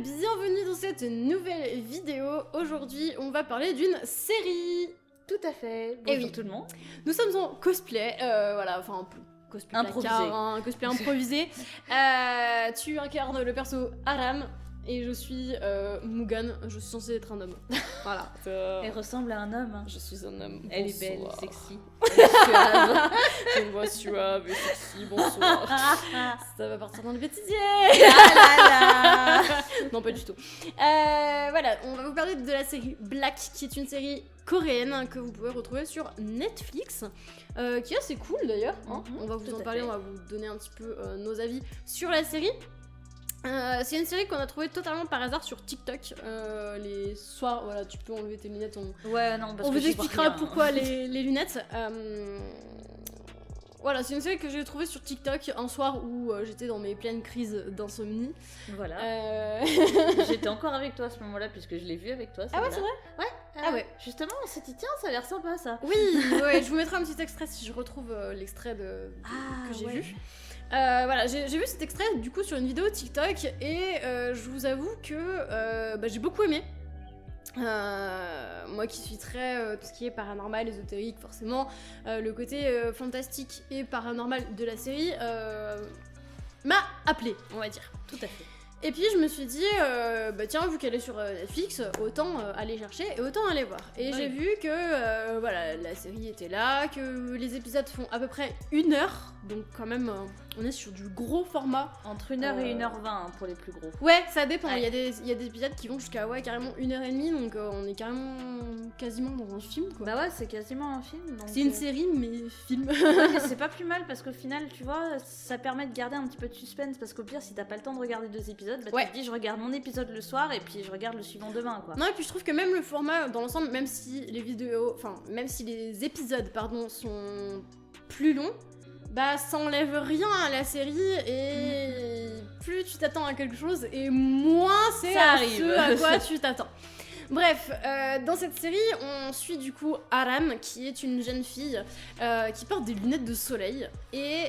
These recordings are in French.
bienvenue dans cette nouvelle vidéo. Aujourd'hui, on va parler d'une série. Tout à fait. Bonjour oui. Tout le monde. Nous sommes en cosplay, voilà, enfin un peu cosplay improvisé. placard, hein, cosplay improvisé. Tu incarnes le perso Aram et je suis Mugan, je suis censée être un homme. Voilà. Elle ressemble à un homme. Hein. Je suis un homme. Elle bonsoir. est belle, sexy. Elle est suave. J'ai une voix suave et sexy, bonsoir. Ça va partir dans le bêtisier. Ah là là. Non, pas du tout. Voilà, on va vous parler de la série Black, qui est une série coréenne que vous pouvez retrouver sur Netflix, qui est assez cool d'ailleurs. Hein. On va vous en parler, on va vous donner un petit peu nos avis sur la série. C'est une série qu'on a trouvée totalement par hasard sur TikTok les soirs. Voilà, tu peux enlever tes lunettes. Ouais, non, parce on que vous expliquera pourquoi les lunettes. Voilà, c'est une série que j'ai trouvée sur TikTok un soir où j'étais dans mes pleines crises d'insomnie. Voilà. J'étais encore avec toi à ce moment-là, puisque je l'ai vu avec toi. Ah ouais, c'est vrai. Ouais. Ah ouais. Justement, on s'est dit, tiens, ça a l'air sympa ça. Oui, ouais, je vous mettrai un petit extrait si je retrouve l'extrait que j'ai vu. Voilà, j'ai vu cet extrait du coup sur une vidéo TikTok et je vous avoue que j'ai beaucoup aimé. Moi qui suis très tout ce qui est paranormal, ésotérique, forcément, le côté fantastique et paranormal de la série m'a appelé, on va dire. Tout à fait. Et puis je me suis dit, tiens, vu qu'elle est sur Netflix, autant aller chercher et autant aller voir. Et j'ai vu que voilà, la série était là, que les épisodes font à peu près 1 heure, donc quand même, on est sur du gros format. Entre 1h et 1h20 hein, pour les plus gros. Ouais, ça dépend. Ouais. Il y a des épisodes qui vont jusqu'à carrément 1h30, donc on est quasiment dans un film, quoi. Bah ouais, c'est quasiment un film. C'est une série, mais film. Ouais, mais c'est pas plus mal parce qu'au final, tu vois, ça permet de garder un petit peu de suspense parce qu'au pire, si t'as pas le temps de regarder 2 épisodes, tu te dis je regarde mon épisode le soir et puis je regarde le suivant demain, quoi. Non, et puis je trouve que même le format dans l'ensemble, même si les épisodes, sont plus longs, bah ça enlève rien à la série et plus tu t'attends à quelque chose et moins c'est ce à quoi tu t'attends. Bref, dans cette série, on suit du coup Aram, qui est une jeune fille qui porte des lunettes de soleil et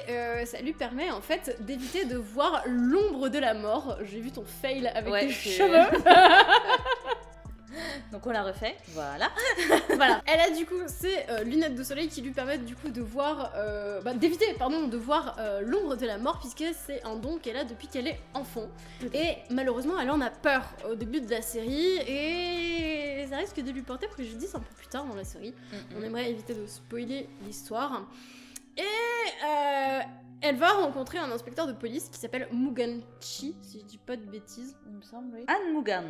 ça lui permet en fait d'éviter de voir l'ombre de la mort. J'ai vu ton fail avec tes cheveux. Donc on la refait, voilà. Voilà, elle a du coup ces lunettes de soleil qui lui permettent du coup de voir, d'éviter de voir l'ombre de la mort puisque c'est un don qu'elle a depuis qu'elle est enfant. Et malheureusement elle en a peur au début de la série et ça risque de lui porter préjudice un peu plus tard dans la série. On aimerait éviter de spoiler l'histoire. Et elle va rencontrer un inspecteur de police qui s'appelle Mugan Chi, si je dis pas de bêtises. Il me semble, oui. Anne Mugan.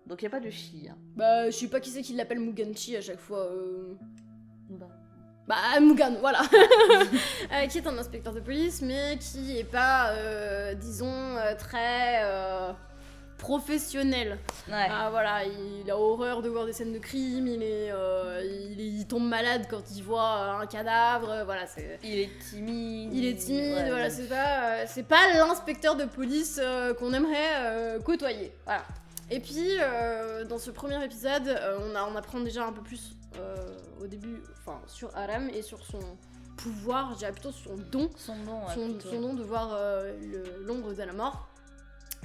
Donc y a pas de chi. Hein. Bah, je sais pas qui c'est qui l'appelle Mugan Chi à chaque fois. Bah, Mugan, voilà. Qui est un inspecteur de police, mais qui est pas, disons, très professionnel. Ouais. Voilà, il a horreur de voir des scènes de crime, il tombe malade quand il voit un cadavre, voilà, c'est... Il est timide. Ouais, voilà, c'est pas l'inspecteur de police qu'on aimerait côtoyer, voilà. Et puis, dans ce premier épisode, on apprend déjà un peu plus au début, sur Aram et sur son pouvoir, je dirais plutôt son don. Son don, son don de voir l'ombre de la mort.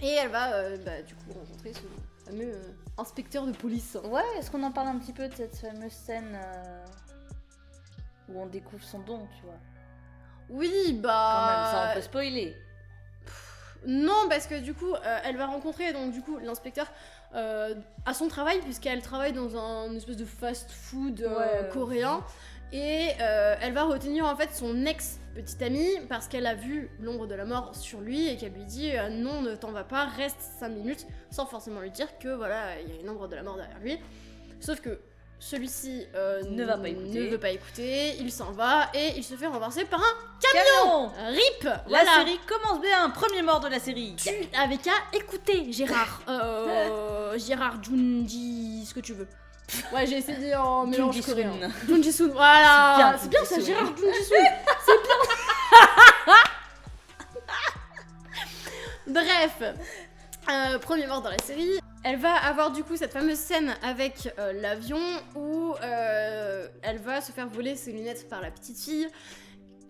Et elle va, du coup, rencontrer ce fameux inspecteur de police. Ouais, est-ce qu'on en parle un petit peu de cette fameuse scène où on découvre son don, tu vois? Oui, Quand même, ça on peut spoiler. Non, parce que du coup, elle va rencontrer donc du coup l'inspecteur à son travail, puisqu'elle travaille dans une espèce de fast-food coréen, et elle va retenir en fait son ex-petite amie parce qu'elle a vu l'ombre de la mort sur lui et qu'elle lui dit non, ne t'en va pas, reste 5 minutes, sans forcément lui dire que voilà, il y a une ombre de la mort derrière lui. Sauf que celui-ci ne veut pas écouter, il s'en va et il se fait renverser par un camion. RIP. La série commence bien, premier mort de la série. Tu avais qu'à écouter Gérard. Gérard Junji, ce que tu veux. Ouais, j'ai essayé en mélange coréen. Junji-sun, voilà. C'est bien ça, Gérard Junji-sun. C'est bien. Bref, premier mort dans la série. Elle va avoir du coup cette fameuse scène avec l'avion où elle va se faire voler ses lunettes par la petite fille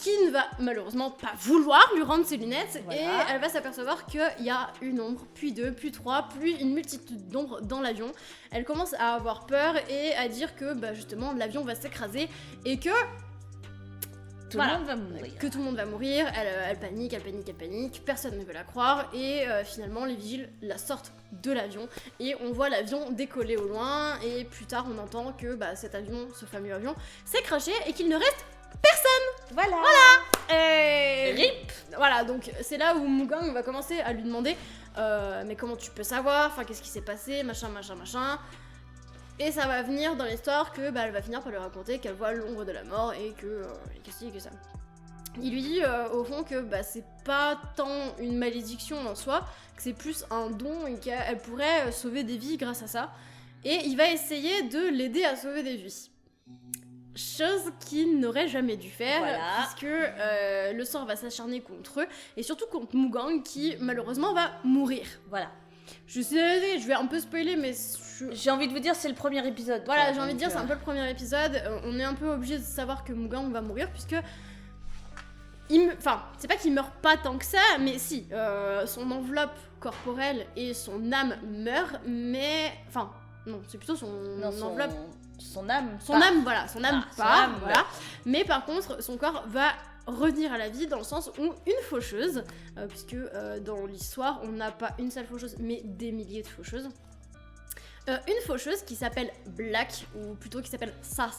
qui ne va malheureusement pas vouloir lui rendre ses lunettes, Voilà. et elle va s'apercevoir qu'il y a une ombre, puis deux, puis trois, puis une multitude d'ombres dans l'avion. Elle commence à avoir peur et à dire que justement l'avion va s'écraser et que Tout le monde va mourir. Que tout le monde va mourir. Elle panique, personne ne veut la croire, et finalement les vigiles la sortent de l'avion et on voit l'avion décoller au loin, et plus tard on entend que cet avion, ce fameux avion, s'est crashé et qu'il ne reste Voilà. et... RIP. Voilà, donc c'est là où Mugang va commencer à lui demander mais comment tu peux savoir, enfin qu'est-ce qui s'est passé, machin. Et ça va venir dans l'histoire que elle va finir par lui raconter qu'elle voit l'ombre de la mort et que ci et que ça. Il lui dit au fond que c'est pas tant une malédiction en soi, que c'est plus un don et qu'elle pourrait sauver des vies grâce à ça. Et il va essayer de l'aider à sauver des vies. Chose qu'il n'aurait jamais dû faire, Voilà. puisque le sort va s'acharner contre eux, et surtout contre Mugang qui malheureusement va mourir. Voilà. Je sais, je vais un peu spoiler, mais J'ai envie de vous dire, c'est le premier épisode. voilà, quoi, j'ai envie de donc, dire, c'est un peu le premier épisode. On est un peu obligé de savoir que Mugang va mourir, puisque enfin, c'est pas qu'il meurt pas tant que ça, mais si, son enveloppe corporelle et son âme meurent, mais enfin, non, c'est plutôt son enveloppe. Son âme. Son âme, voilà, son âme son part, âme, voilà. Mais par contre, son corps va revenir à la vie dans le sens où une faucheuse, puisque dans l'histoire, on n'a pas une seule faucheuse, mais des milliers de faucheuses. Une faucheuse qui s'appelle Black, ou plutôt qui s'appelle Sa.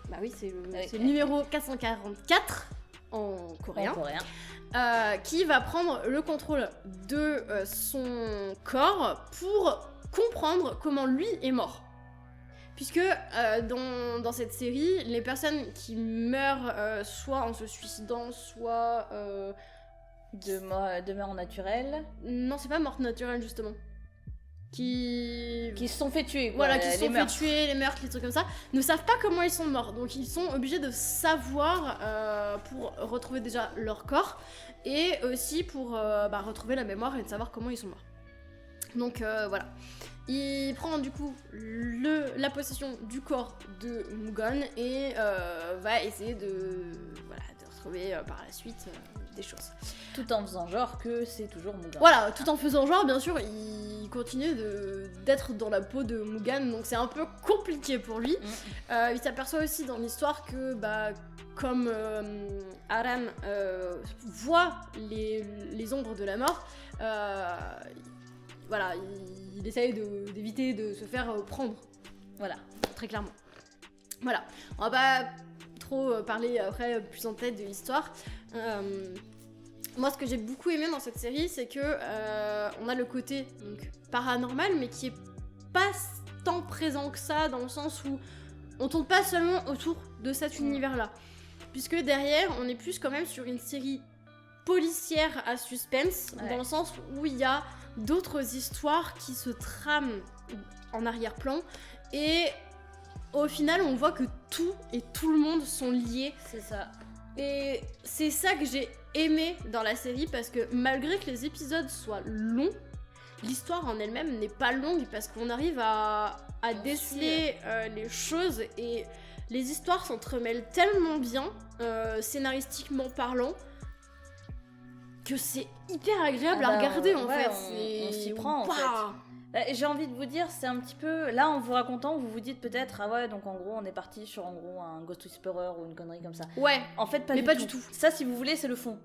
Bah oui, c'est le numéro 444 en coréen. Qui va prendre le contrôle de son corps pour comprendre comment lui est mort. Puisque dans cette série, les personnes qui meurent soit en se suicidant, soit... de mort naturelle. Non, c'est pas mort naturelle, justement. Qui se sont fait tuer, quoi. Voilà, qui se sont fait tuer, les meurtres, les trucs comme ça, ne savent pas comment ils sont morts. Donc ils sont obligés de savoir pour retrouver déjà leur corps, et aussi pour retrouver la mémoire et de savoir comment ils sont morts. Donc voilà. Il prend du coup la possession du corps de Mugon et va essayer de retrouver par la suite des choses. Tout en faisant genre que c'est toujours Mugan. Voilà, tout en faisant genre, bien sûr, il continue d'être dans la peau de Mugan, donc c'est un peu compliqué pour lui. Il s'aperçoit aussi dans l'histoire que, comme Aram voit les ombres de la mort, voilà, il essaye d'éviter de se faire prendre. Voilà, très clairement. Voilà, on va pas trop parler après plus en tête de l'histoire. Moi, ce que j'ai beaucoup aimé dans cette série, c'est que on a le côté donc, paranormal, mais qui est pas tant présent que ça, dans le sens où on tourne pas seulement autour de cet univers-là. Puisque derrière, on est plus quand même sur une série policière à suspense, dans le sens où il y a d'autres histoires qui se trament en arrière-plan, et au final, on voit que tout et tout le monde sont liés. C'est ça. Et c'est ça que j'ai aimé dans la série, parce que malgré que les épisodes soient longs, l'histoire en elle-même n'est pas longue, parce qu'on arrive à déceler les choses, et les histoires s'entremêlent tellement bien, scénaristiquement parlant, que c'est hyper agréable à regarder en fait. On s'y prend en fait. J'ai envie de vous dire, c'est un petit peu... Là, en vous racontant, vous vous dites peut-être, ah ouais, donc en gros, on est parti sur en gros un Ghost Whisperer ou une connerie comme ça. Ouais. En fait, pas du tout. Ça, si vous voulez, c'est le fond.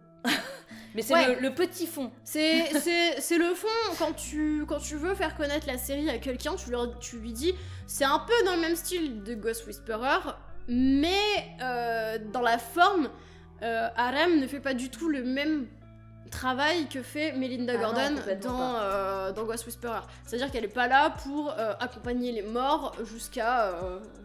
Mais c'est le petit fond. C'est le fond. Quand tu veux faire connaître la série à quelqu'un, tu lui dis, c'est un peu dans le même style de Ghost Whisperer, mais dans la forme, Aram ne fait pas du tout le même travail que fait Melinda Gordon dans Ghost Whisperer. C'est-à-dire qu'elle est pas là pour accompagner les morts jusqu'à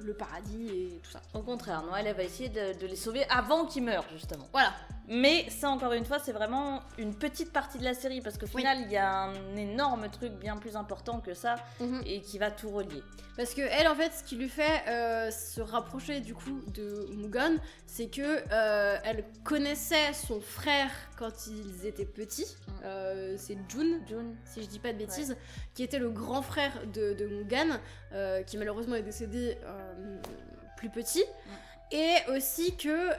le paradis et tout ça. Au contraire, non, elle va essayer de les sauver avant qu'ils meurent, justement. Voilà. Mais ça, encore une fois, c'est vraiment une petite partie de la série, parce qu'au final, il y a un énorme truc bien plus important que ça, et qui va tout relier. Parce que elle, en fait, ce qui lui fait se rapprocher du coup de Mugon, c'est que elle connaissait son frère quand ils étaient petits. C'est Jun, si je dis pas de bêtises, qui était le grand frère de Mugon, qui malheureusement est décédé plus petit. Et aussi que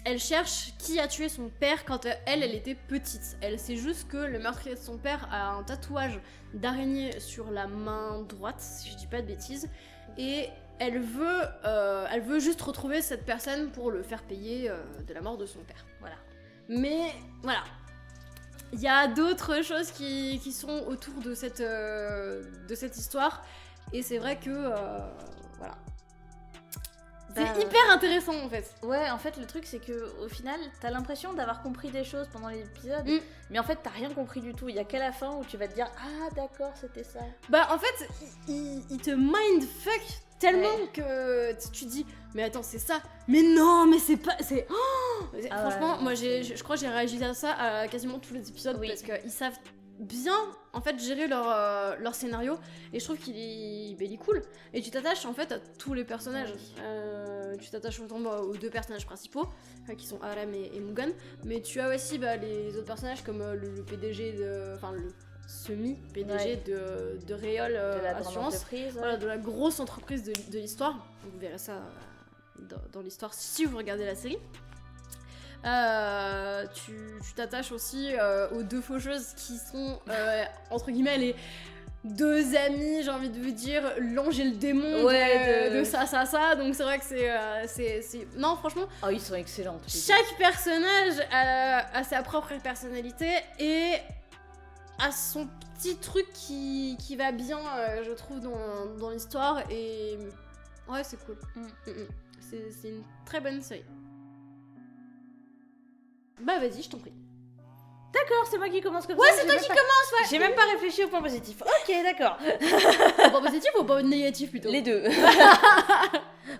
elle cherche qui a tué son père quand elle était petite. Elle sait juste que le meurtrier de son père a un tatouage d'araignée sur la main droite, si je dis pas de bêtises, et elle veut juste retrouver cette personne pour le faire payer de la mort de son père. Voilà. Mais voilà. Il y a d'autres choses qui sont autour de cette histoire, et c'est vrai que voilà. C'est hyper intéressant en fait. Ouais, en fait le truc c'est que au final t'as l'impression d'avoir compris des choses pendant l'épisode, mais en fait t'as rien compris du tout. Il y a qu'à la fin où tu vas te dire ah d'accord c'était ça. Bah en fait il te mindfuck tellement que tu dis mais attends c'est ça, mais non mais c'est pas c'est franchement moi je crois que j'ai réagi à ça à quasiment tous les épisodes parce qu'ils savent bien en fait gérer leur scénario, et je trouve qu'il est cool, et tu t'attaches en fait à tous les personnages. Tu t'attaches autant aux deux personnages principaux qui sont Aram et Mugan, mais tu as aussi les autres personnages comme le PDG enfin le semi-PDG de Réol Assurance, voilà, de la grosse entreprise de l'histoire. Vous verrez ça dans l'histoire si vous regardez la série. Tu t'attaches aussi aux deux faucheuses qui sont entre guillemets les deux amis, j'ai envie de vous dire, l'ange et le démon de ça, donc c'est vrai que c'est... Non franchement, ils sont excellents. Chaque personnage a sa propre personnalité et a son petit truc qui va bien, je trouve, dans l'histoire, et ouais c'est cool. C'est une très bonne série. Bah vas-y, je t'en prie. D'accord, c'est moi qui commence comme ça. Ouais, c'est toi qui commence, ouais. J'ai même pas réfléchi au point positif. Ok, d'accord. Au point positif ou au point négatif plutôt? Les deux.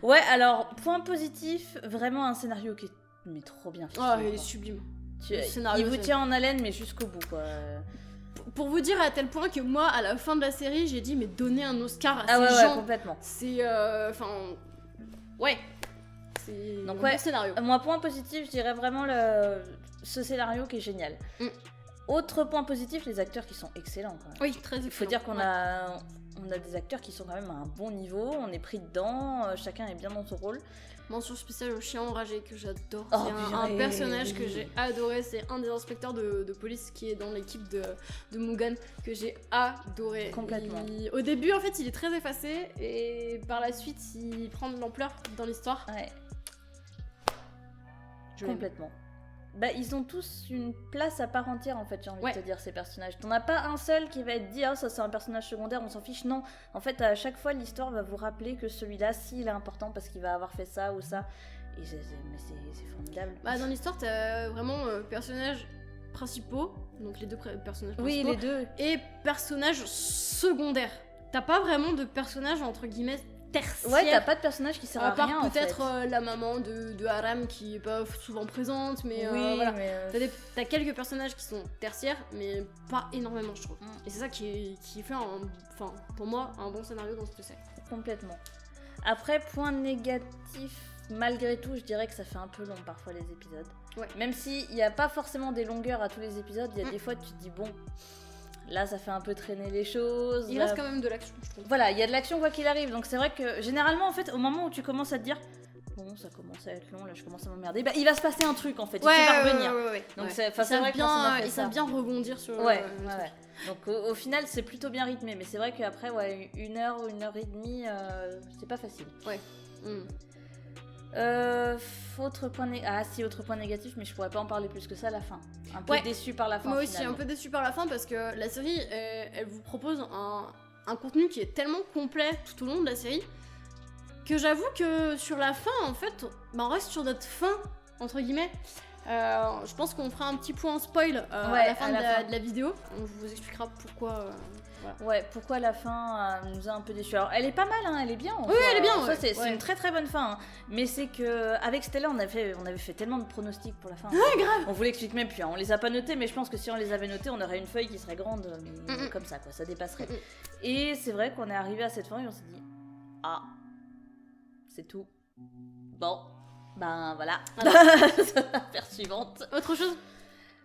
Ouais, alors, point positif, vraiment un scénario qui est trop bien fichu. Il est sublime. Il vous tient en haleine, mais jusqu'au bout, quoi. Pour vous dire à tel point que moi, à la fin de la série, j'ai dit mais donnez un Oscar à ces gens. Ouais, complètement. C'est ouais. C'est donc un bon scénario. Moi, point positif, je dirais vraiment ce scénario qui est génial. Autre point positif, les acteurs qui sont excellents. Oui, très excellents. Il faut dire qu'on a des acteurs qui sont quand même à un bon niveau, on est pris dedans, chacun est bien dans son rôle. Mention spéciale au chien enragé que j'adore. C'est un personnage que j'ai adoré. C'est un des inspecteurs de police qui est dans l'équipe de Mugan que j'ai adoré. Complètement. Au début, en fait, il est très effacé et par la suite, il prend de l'ampleur dans l'histoire. Ouais. Complètement. Ils ont tous une place à part entière en fait, j'ai envie de te dire, ces personnages. T'en as pas un seul qui va être dit ça c'est un personnage secondaire, on s'en fiche. Non, en fait à chaque fois l'histoire va vous rappeler que celui-là, il est important parce qu'il va avoir fait ça ou ça. Et c'est formidable. Dans l'histoire t'as vraiment personnages principaux, donc les deux personnages principaux. Oui, les deux. Et personnages secondaires. T'as pas vraiment de personnages entre guillemets tertiaire. Ouais, t'as pas de personnage qui sert à rien. À part peut-être la maman de Aram qui est pas souvent présente, mais voilà. T'as quelques personnages qui sont tertiaires, mais pas énormément, je trouve. Et c'est ça qui fait, pour moi, un bon scénario dans cette série. Complètement. Après, point négatif, malgré tout, je dirais que ça fait un peu long parfois les épisodes. Ouais. Même s'il n'y a pas forcément des longueurs à tous les épisodes, il y a des fois tu te dis bon. Là, ça fait un peu traîner les choses. Il reste quand même de l'action, je trouve. Voilà, il y a de l'action quoi qu'il arrive. Donc c'est vrai que généralement, en fait, au moment où tu commences à te dire bon, ça commence à être long, là, je commence à m'emmerder, il va se passer un truc en fait. Ouais, et tu vas revenir. Ouais. Donc c'est vrai que ils savent bien rebondir sur. Ouais. Donc au final, c'est plutôt bien rythmé. Mais c'est vrai qu'après, 1 heure ou 1 heure et demie, c'est pas facile. Ouais. Autre point négatif, mais je pourrais pas en parler plus que ça, la fin. Un peu déçu par la fin. Moi aussi, un peu déçu par la fin parce que la série, elle vous propose un contenu qui est tellement complet tout au long de la série que j'avoue que sur la fin, en fait, on reste sur notre fin, entre guillemets. Je pense qu'on fera un petit point spoil à la fin de la vidéo. On vous expliquera pourquoi. Voilà. Ouais, pourquoi la fin nous a un peu déçus. Alors, elle est pas mal, hein, elle est bien. Oui, elle est bien. C'est une très très bonne fin. Hein. Mais c'est que avec Stella, on avait fait tellement de pronostics pour la fin. Grave. On vous l'explique même plus. Hein. On les a pas notés, mais je pense que si on les avait notés, on aurait une feuille qui serait grande comme ça, quoi. Ça dépasserait. Et c'est vrai qu'on est arrivé à cette fin et on s'est dit c'est tout. Bon, ben voilà. Affaire suivante. Autre chose.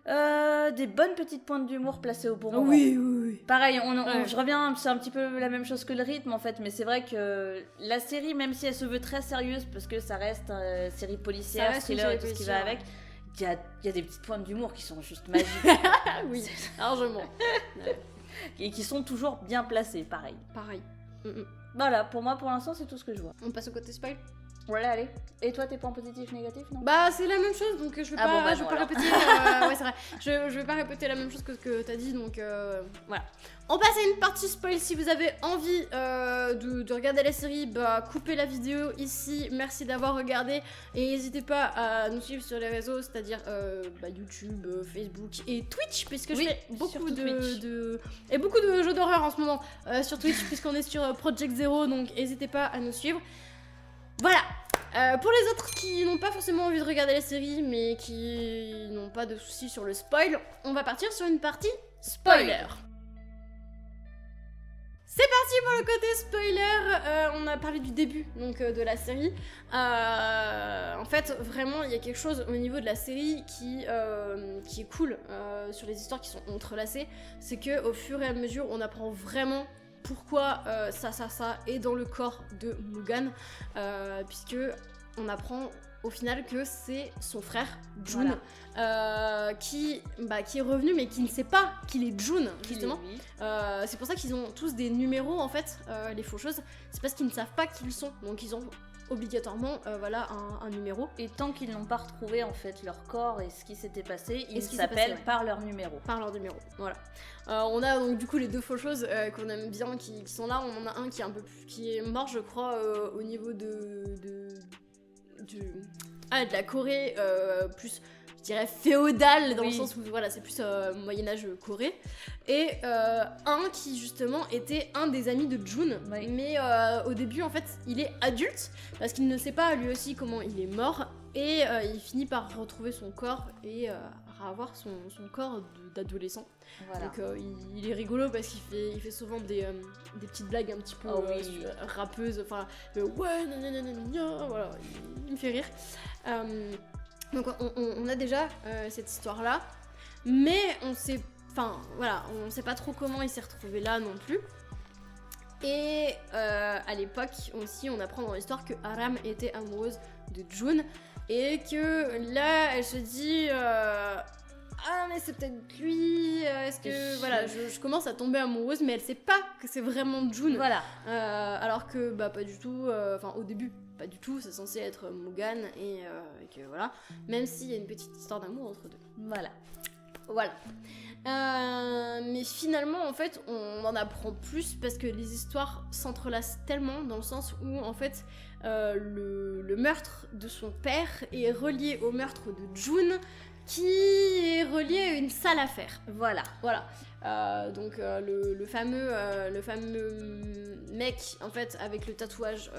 Des bonnes petites pointes d'humour placées au bon moment. Oui. Pareil, je reviens, c'est un petit peu la même chose que le rythme en fait, mais c'est vrai que la série, même si elle se veut très sérieuse, parce que ça reste série policière, thriller et tout ce qui va avec, il y a des petites pointes d'humour qui sont juste magiques. Oui, largement. Et qui sont toujours bien placées, pareil. Mm-mm. Voilà, pour moi, pour l'instant, c'est tout ce que je vois. On passe au côté spoil. Voilà, allez. Et toi, tes points positifs, négatifs, non? Bah, c'est la même chose, donc je vais pas, je vais pas répéter. Ouais, c'est vrai. Je vais pas répéter la même chose que ce que t'as dit, donc voilà. On passe à une partie spoil. Si vous avez envie de regarder la série, bah coupez la vidéo ici. Merci d'avoir regardé et n'hésitez pas à nous suivre sur les réseaux, c'est-à-dire YouTube, Facebook et Twitch, puisque je fais beaucoup beaucoup de jeux d'horreur en ce moment sur Twitch, puisqu'on est sur Project Zero, donc n'hésitez pas à nous suivre. Voilà. Pour les autres qui n'ont pas forcément envie de regarder la série, mais qui n'ont pas de soucis sur le spoil, on va partir sur une partie spoiler. C'est parti pour le côté spoiler. On a parlé du début donc de la série. En fait, vraiment, il y a quelque chose au niveau de la série qui est cool sur les histoires qui sont entrelacées. C'est que au fur et à mesure, on apprend vraiment pourquoi ça est dans le corps de Mugan, puisque on apprend au final que c'est son frère Jun, qui est revenu mais qui ne sait pas qu'il est Jun, justement. C'est pour ça qu'ils ont tous des numéros en fait, les faucheuses, c'est parce qu'ils ne savent pas qui ils sont, donc ils ont obligatoirement un numéro. Et tant qu'ils n'ont pas retrouvé en fait leur corps et ce qui s'était passé, ils s'appellent par leur numéro. Par leur numéro, voilà. On a donc du coup les deux faucheuses qu'on aime bien qui sont là. On en a un qui est un peu plus, qui est mort je crois au niveau de la Corée, plus je dirais féodale dans le sens où voilà c'est plus Moyen-Âge Corée, et un qui justement était un des amis de Jun, mais au début en fait il est adulte parce qu'il ne sait pas lui aussi comment il est mort, et il finit par retrouver son corps et avoir son corps d'adolescent. Voilà. Donc il est rigolo parce qu'il fait souvent des petites blagues un petit peu rappeuses, enfin ouais voilà, il me fait rire. Donc on a déjà cette histoire là, mais on sait pas trop comment il s'est retrouvé là non plus. Et à l'époque aussi on apprend dans l'histoire que Aram était amoureuse de Jun, et que là elle se dit ah mais c'est peut-être lui, est-ce que voilà, je commence à tomber amoureuse, mais elle sait pas que c'est vraiment Jun. Voilà. Alors que pas du tout, au début pas du tout, c'est censé être Mugan, et que voilà, même s'il y a une petite histoire d'amour entre deux. Voilà. Mais finalement en fait on en apprend plus parce que les histoires s'entrelacent tellement, dans le sens où en fait le meurtre de son père est relié au meurtre de Jun, qui est relié à une sale affaire. Voilà. Donc le fameux mec en fait avec le tatouage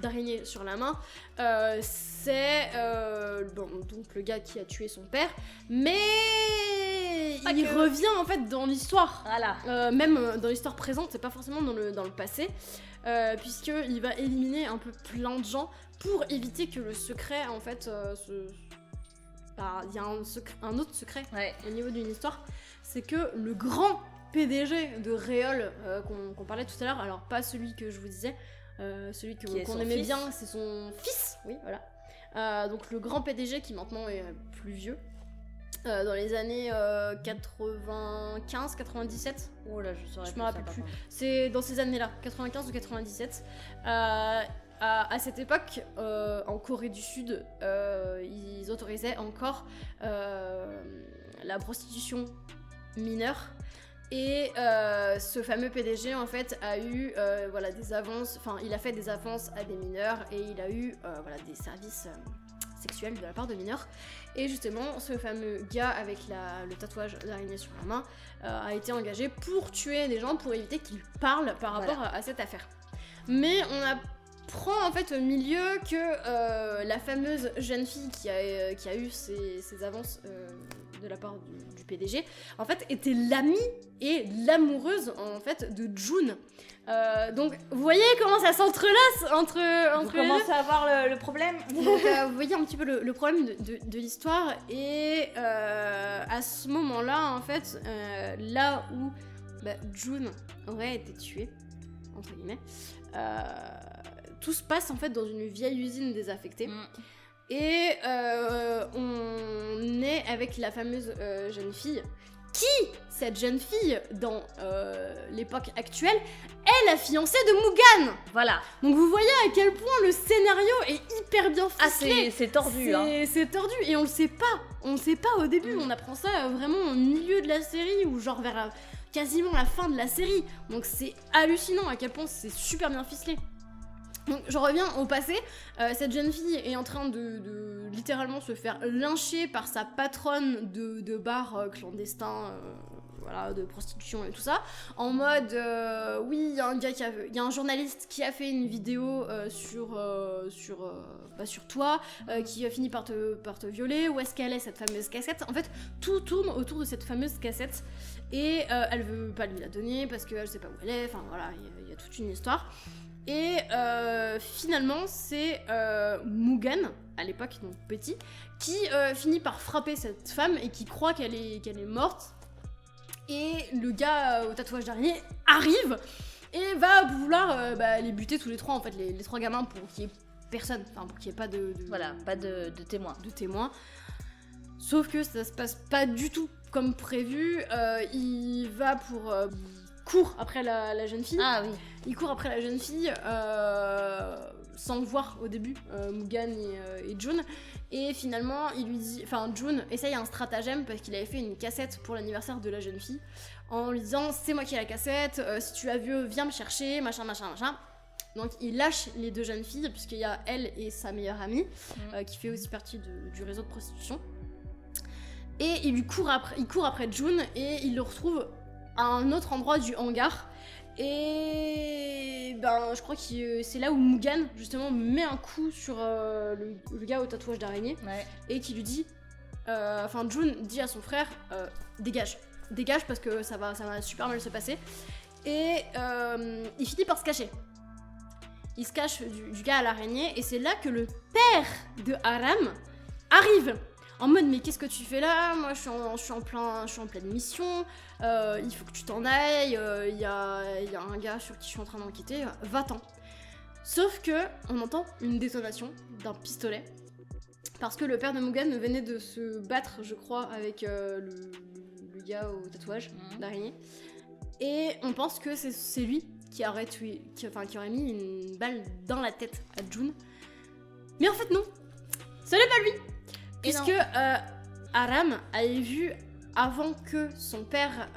d'araignée sur la main, c'est donc le gars qui a tué son père, mais il revient en fait dans l'histoire. Voilà. Même dans l'histoire présente, c'est pas forcément dans le passé, puisqu'il va éliminer un peu plein de gens pour éviter que le secret en fait il y a un autre secret au niveau d'une histoire, c'est que le grand PDG de Réol qu'on parlait tout à l'heure, alors pas celui que je vous disais, celui qu'on aimait bien, c'est son fils, oui voilà. Donc le grand PDG qui maintenant est plus vieux, dans les années 95-97. Oh là, je me rappelle plus. C'est dans ces années-là, 95 ou 97. À cette époque, en Corée du Sud, ils autorisaient encore la prostitution mineure. Et ce fameux PDG en fait a eu des avances, enfin il a fait des avances à des mineurs, et il a eu des services sexuels de la part de mineurs. Et justement ce fameux gars avec le tatouage d'araignée sur la main a été engagé pour tuer des gens, pour éviter qu'ils parlent par rapport à cette affaire. Mais on apprend en fait au milieu que la fameuse jeune fille qui a eu ces avances de la part du PDG, en fait, était l'amie et l'amoureuse, en fait, de June. Donc, vous voyez comment ça s'entrelace entre Vous commencez à voir le problème. Donc, vous voyez un petit peu le problème de l'histoire. Et à ce moment-là, en fait, là où June aurait été tuée, entre guillemets, tout se passe en fait dans une vieille usine désaffectée. Et on est avec la fameuse jeune fille. Cette jeune fille, dans l'époque actuelle, est la fiancée de Mugen. Voilà. Donc vous voyez à quel point le scénario est hyper bien ficelé. C'est tordu. C'est tordu et on le sait pas. On le sait pas au début. On apprend ça vraiment au milieu de la série ou genre vers quasiment la fin de la série. Donc c'est hallucinant à quel point c'est super bien ficelé. Donc je reviens au passé, cette jeune fille est en train de littéralement se faire lyncher par sa patronne de bar clandestin, voilà, de prostitution et tout ça, en mode oui, il y a un journaliste qui a fait une vidéo sur toi, qui a fini par te violer, où est-ce qu'elle est cette fameuse cassette? En fait, tout tourne autour de cette fameuse cassette, et elle veut pas lui la donner parce qu'elle sait pas où elle est, enfin voilà, il y a toute une histoire. Et finalement, c'est Mugen, à l'époque, donc petit, qui finit par frapper cette femme et qui croit qu'elle est morte. Et le gars au tatouage d'araignée arrive et va vouloir les buter tous les trois, en fait, les trois gamins, pour qu'il y ait personne, enfin pour qu'il n'y ait pas de voilà, pas de témoins. De témoins. Sauf que ça se passe pas du tout comme prévu. Il va court après la jeune fille. Ah oui. Il court après la jeune fille sans le voir au début, Mugen et June. Et finalement, il lui dit, enfin June essaye un stratagème parce qu'il avait fait une cassette pour l'anniversaire de la jeune fille en lui disant c'est moi qui ai la cassette, si tu as vu, viens me chercher, machin. Donc il lâche les deux jeunes filles puisqu'il y a elle et sa meilleure amie qui fait aussi partie du réseau de prostitution. Et il court après June et il le retrouve à un autre endroit du hangar. Et je crois que c'est là où Mugen justement met un coup sur le gars au tatouage d'araignée, et qui lui dit, June dit à son frère, dégage parce que ça va super mal se passer. Et il finit par se cacher. Il se cache du gars à l'araignée, et c'est là que le père de Aram arrive. En mode, mais qu'est-ce que tu fais là? Moi, je suis en pleine mission. Il faut que tu t'en ailles. Il y a un gars sur qui je suis en train d'enquêter. Va-t'en. Sauf que on entend une détonation d'un pistolet parce que le père de Mugen venait de se battre, je crois, avec le gars au tatouage d'araignée. Et on pense que c'est lui qui aurait tué, qui aurait mis une balle dans la tête à June. Mais en fait, non. Ce n'est pas lui. Puisque Aram avait vu, avant que son père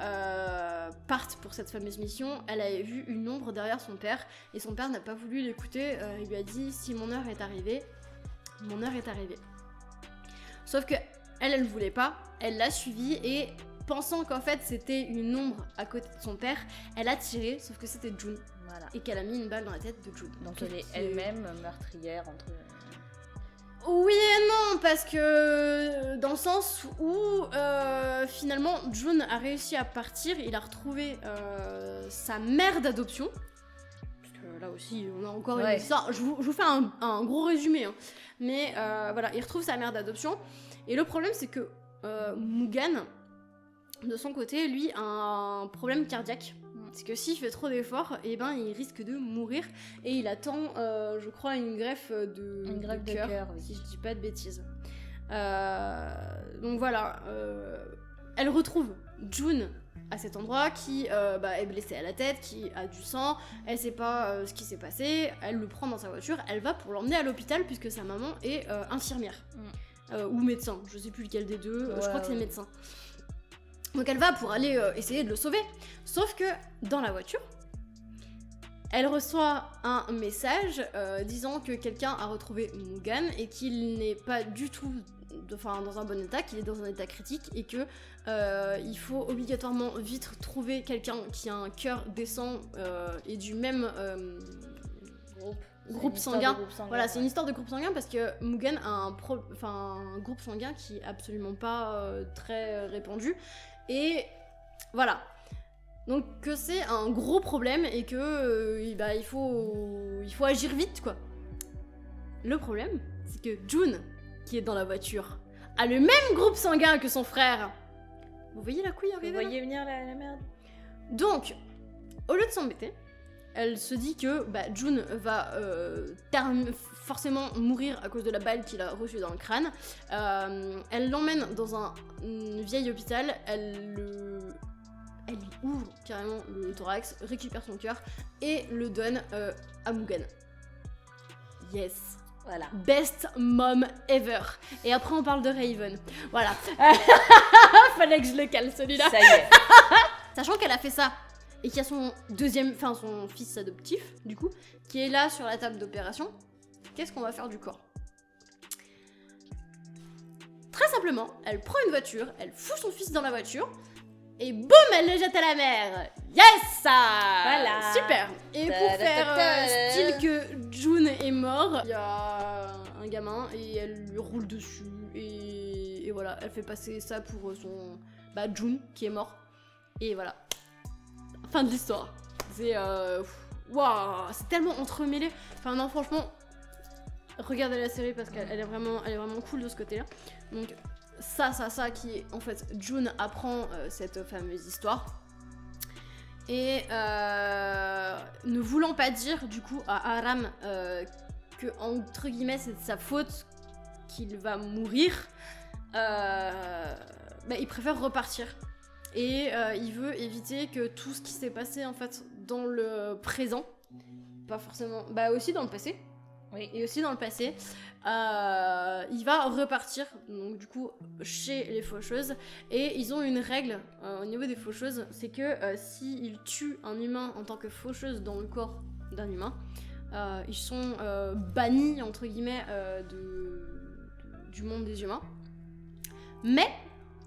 parte pour cette fameuse mission, elle avait vu une ombre derrière son père, et son père n'a pas voulu l'écouter. Il lui a dit, si mon heure est arrivée, mon heure est arrivée. Sauf que elle ne voulait pas, elle l'a suivi, et pensant qu'en fait c'était une ombre à côté de son père, elle a tiré, sauf que c'était June. Voilà. Et qu'elle a mis une balle dans la tête de June. Donc elle est elle-même meurtrière entre... Oui et non, parce que dans le sens où finalement June a réussi à partir, il a retrouvé sa mère d'adoption. Parce que là aussi on a encore une histoire, je vous fais un gros résumé, hein. Mais voilà, il retrouve sa mère d'adoption. Et le problème c'est que Mugen, de son côté, lui a un problème cardiaque. C'est que s'il fait trop d'efforts, il risque de mourir. Et il attend, je crois, une greffe de cœur, si je dis pas de bêtises. Donc voilà, elle retrouve June à cet endroit, qui est blessée à la tête, qui a du sang, elle sait pas ce qui s'est passé, elle le prend dans sa voiture, elle va pour l'emmener à l'hôpital puisque sa maman est infirmière. Ou médecin, je sais plus lequel des deux, je crois que c'est médecin. Donc elle va pour aller essayer de le sauver. Sauf que dans la voiture, elle reçoit un message disant que quelqu'un a retrouvé Mugen et qu'il n'est pas du tout dans un bon état, qu'il est dans un état critique, et que il faut obligatoirement vite trouver quelqu'un qui a un cœur décent et du même groupe sanguin. Voilà, c'est une histoire de groupe sanguin parce que Mugen a un groupe sanguin qui est absolument pas très répandu. Et voilà. Donc que c'est un gros problème et que il faut agir vite, quoi. Le problème, c'est que June, qui est dans la voiture, a le même groupe sanguin que son frère. Vous voyez la couille arriver? Vous voyez venir la merde. Donc, au lieu de s'embêter, elle se dit que June va forcément mourir à cause de la balle qu'il a reçue dans le crâne. Elle l'emmène dans un vieil hôpital, elle lui ouvre carrément le thorax, récupère son cœur et le donne à Mugen. Yes. Voilà. Best mom ever. Et après on parle de Raven. Voilà. Fallait que je le cale celui-là. Ça y est. Sachant qu'elle a fait ça et qu'il y a son fils adoptif, du coup, qui est là sur la table d'opération, qu'est-ce qu'on va faire du corps? Très simplement, elle prend une voiture, elle fout son fils dans la voiture, et boum, elle le jette à la mer. Yes! Voilà. Super. Et pour faire style que June est mort, il y a un gamin et elle lui roule dessus. Et voilà, elle fait passer ça pour son June qui est mort. Et voilà. Fin de l'histoire. C'est waouh, c'est tellement entremêlé. Enfin non, franchement, regardez la série parce qu'elle est vraiment cool de ce côté-là. Donc ça qui est en fait June apprend cette fameuse histoire et ne voulant pas dire du coup à Aram que entre guillemets c'est de sa faute qu'il va mourir, il préfère repartir et il veut éviter que tout ce qui s'est passé en fait dans le présent, pas forcément, aussi dans le passé. Oui, et aussi dans le passé, il va repartir, donc du coup, chez les faucheuses. Et ils ont une règle au niveau des faucheuses, c'est que s'ils tuent un humain en tant que faucheuse dans le corps d'un humain, ils sont bannis, entre guillemets, du monde des humains. Mais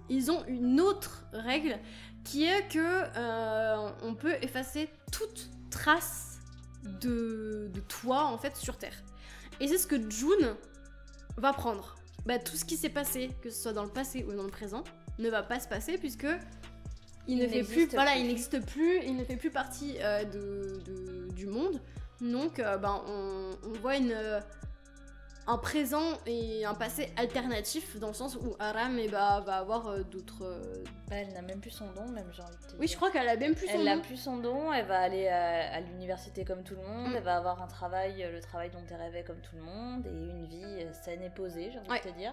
ils ont une autre règle qui est que on peut effacer toute trace de toi, en fait, sur Terre. Et c'est ce que June va prendre. Tout ce qui s'est passé, que ce soit dans le passé ou dans le présent, ne va pas se passer puisque il n'existe plus, il ne fait plus partie du monde. Donc on voit un présent et un passé alternatif dans le sens où Aram va avoir d'autres... elle n'a même plus son don, même j'ai envie de te dire. Oui, je crois qu'elle a même plus son don. Elle n'a plus son don, elle va aller à l'université comme tout le monde, elle va avoir un travail, le travail dont elle rêvait comme tout le monde, et une vie saine et posée, j'ai envie de te dire.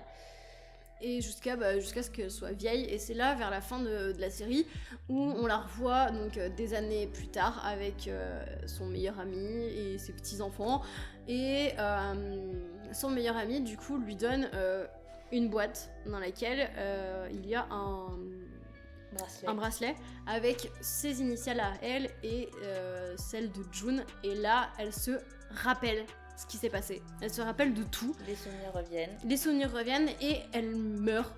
Et jusqu'à ce qu'elle soit vieille, et c'est là, vers la fin de la série, où on la revoit donc des années plus tard avec son meilleur ami et ses petits-enfants, et son meilleur ami, du coup, lui donne une boîte dans laquelle il y a un bracelet avec ses initiales à elle et celle de June, et là, elle se rappelle ce qui s'est passé. Elle se rappelle de tout. Les souvenirs reviennent et elle meurt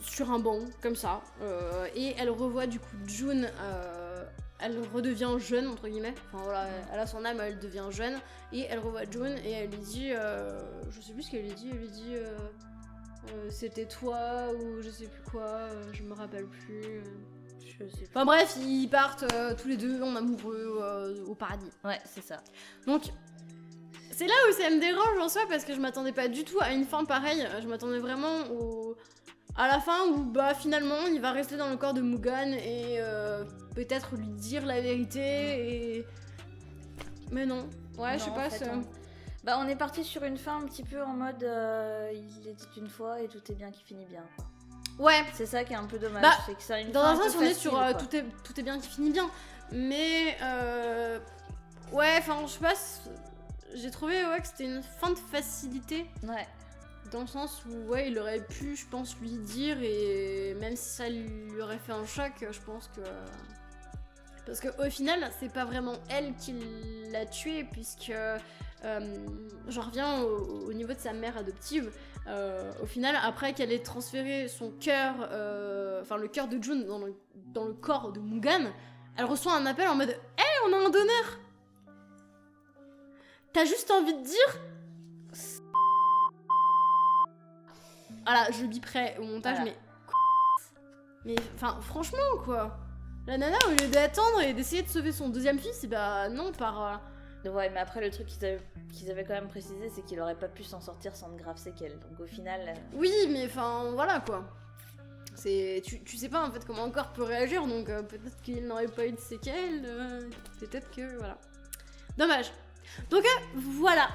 sur un banc, comme ça. Et elle revoit du coup June, elle redevient jeune, entre guillemets. Enfin voilà, elle a son âme, elle devient jeune. Et elle revoit June et elle lui dit, je sais plus ce qu'elle lui dit, c'était toi ou je sais plus quoi, je me rappelle plus. Je sais plus. Enfin bref, ils partent tous les deux en amoureux au paradis. Ouais, c'est ça. Donc... c'est là où ça me dérange en soi parce que je m'attendais pas du tout à une fin pareille. Je m'attendais vraiment à la fin où finalement il va rester dans le corps de Mugen et peut-être lui dire la vérité et... Mais non. Ouais, non, je sais pas. On est parti sur une fin un petit peu en mode il était une fois et tout est bien qui finit bien, quoi. Ouais. C'est ça qui est un peu dommage. C'est que c'est une dans fin un sens, on est facile, sur tout est bien qui finit bien. Mais ouais, enfin, je sais pas. J'ai trouvé que c'était une fin de facilité. Ouais. Dans le sens où il aurait pu, je pense, lui dire, et même si ça lui aurait fait un choc, je pense que... Parce qu'au final, c'est pas vraiment elle qui l'a tué, puisque... j'en reviens au niveau de sa mère adoptive. Au final, après qu'elle ait transféré son cœur, le cœur de June dans le corps de Mugen, elle reçoit un appel en mode « Hey, on a un donneur !» t'as juste envie de dire... Voilà, je biperai au montage, Voilà. mais enfin, franchement, quoi. La nana, au lieu d'attendre et d'essayer de sauver son deuxième fils, et bah non, par... Ouais, mais après, le truc qu'ils avaient quand même précisé, c'est qu'il aurait pas pu s'en sortir sans de graves séquelles. Donc au final... Oui, mais enfin, voilà, quoi. Tu sais pas, en fait, comment un corps peut réagir, donc peut-être qu'il n'aurait pas eu de séquelles, peut-être que... Voilà. Dommage. Donc voilà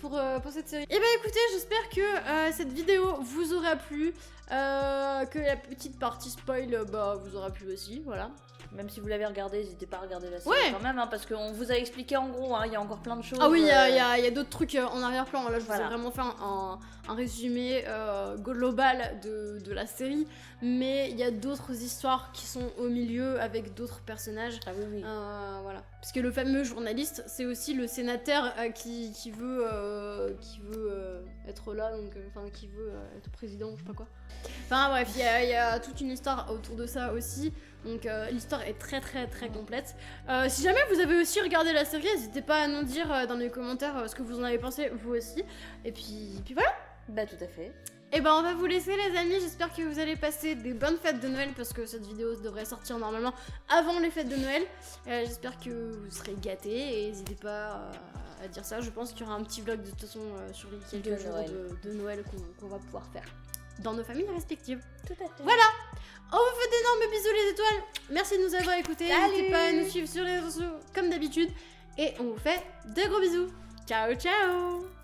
pour cette série. Et bah écoutez, j'espère que cette vidéo vous aura plu, que la petite partie spoil bah vous aura plu aussi, voilà. Même si vous l'avez regardé, n'hésitez pas à regarder la série quand même, hein, parce qu'on vous a expliqué en gros, il y a encore plein de choses. Ah oui, il y a d'autres trucs en arrière-plan. Là, je vous ai Voilà. vraiment fait un résumé global de la série, mais il y a d'autres histoires qui sont au milieu avec d'autres personnages. Ah oui, oui. Voilà. Parce que le fameux journaliste, c'est aussi le sénateur qui veut être là, donc enfin qui veut être président, je sais pas quoi. Enfin bref, il y a toute une histoire autour de ça aussi. Donc l'histoire est très complète. Si jamais vous avez aussi regardé la série, n'hésitez pas à nous dire dans les commentaires ce que vous en avez pensé vous aussi. Et puis voilà. Bah tout à fait. Et ben on va vous laisser les amis, j'espère que vous allez passer des bonnes fêtes de Noël parce que cette vidéo devrait sortir normalement avant les fêtes de Noël. J'espère que vous serez gâtés et n'hésitez pas à dire ça. Je pense qu'il y aura un petit vlog de toute façon sur les quelques jours de Noël qu'on va pouvoir faire dans nos familles respectives. Tout à fait. Voilà. On vous fait d'énormes bisous les étoiles. Merci de nous avoir écoutés. N'hésitez pas à nous suivre sur les réseaux sociaux comme d'habitude. Et on vous fait de gros bisous. Ciao ciao.